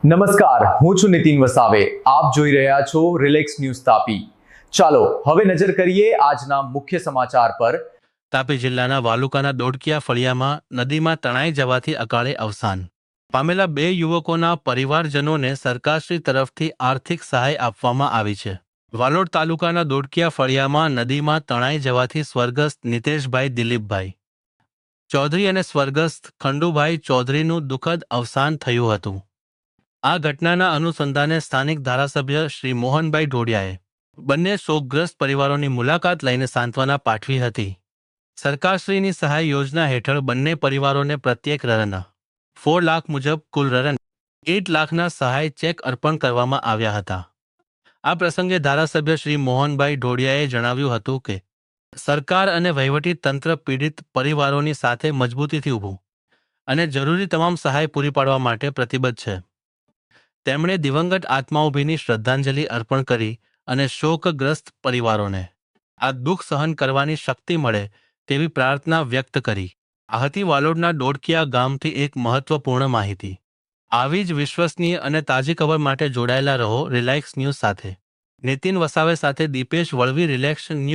નમસ્કાર, હું છું નીતિન વસાવે. આપ જોઈ રહ્યા છો રિલેક્સ ન્યૂઝ તાપી. ચાલો હવે નજર કરીએ આજના મુખ્ય સમાચાર પર. તાપી જિલ્લાના વાલુકાના દોડકિયા ફળિયામાં નદીમાં તણાઈ જવાથી અકાળે અવસાન પામેલા 2 યુવકોના પરિવારજનોને સરકારશ્રી તરફથી આર્થિક સહાય આપવામાં આવી છે. વાલોડ તાલુકાના દોડકિયા ફળિયામાં નદીમાં તણાઈ જવાથી સ્વર્ગસ્થ નિતેશભાઈ દિલીપભાઈ ચૌધરી અને સ્વર્ગસ્થ ખંડુભાઈ ચૌધરીનું દુઃખદ અવસાન થયું હતું. આ ઘટનાના અનુસંધાને સ્થાનિક ધારાસભ્ય શ્રી મોહનભાઈ ઢોડિયાએ બંને શોકગ્રસ્ત પરિવારોની મુલાકાત લઈને સાંત્વના પાઠવી હતી. સરકારશ્રીની સહાય યોજના હેઠળ બંને પરિવારોને પ્રત્યેક રરના 4 લાખ મુજબ કુલ રન 8 લાખના સહાય ચેક અર્પણ કરવામાં આવ્યા હતા. આ પ્રસંગે ધારાસભ્ય શ્રી મોહનભાઈ ઢોડિયાએ જણાવ્યું હતું કે સરકાર અને વહીવટી તંત્ર પીડિત પરિવારોની સાથે મજબૂતીથી ઊભું અને જરૂરી તમામ સહાય પૂરી પાડવા માટે પ્રતિબદ્ધ છે. તેમણે દિવંગત આત્માઓભીની શ્રદ્ધાંજલિ અર્પણ કરી અને શોકગ્રસ્ત પરિવારોને આ દુઃખ સહન કરવાની શક્તિ મળે તેવી પ્રાર્થના વ્યક્ત કરી. આ હતી વાલોડના દોડકિયા ગામથી એક મહત્વપૂર્ણ માહિતી. આવી જ વિશ્વસનીય અને તાજી ખબર માટે જોડાયેલા રહો રિલેક્સ ન્યૂઝ સાથે. નીતિન વસાવે સાથે દીપેશ વળવી, રિલેક્સ ન્યૂઝ.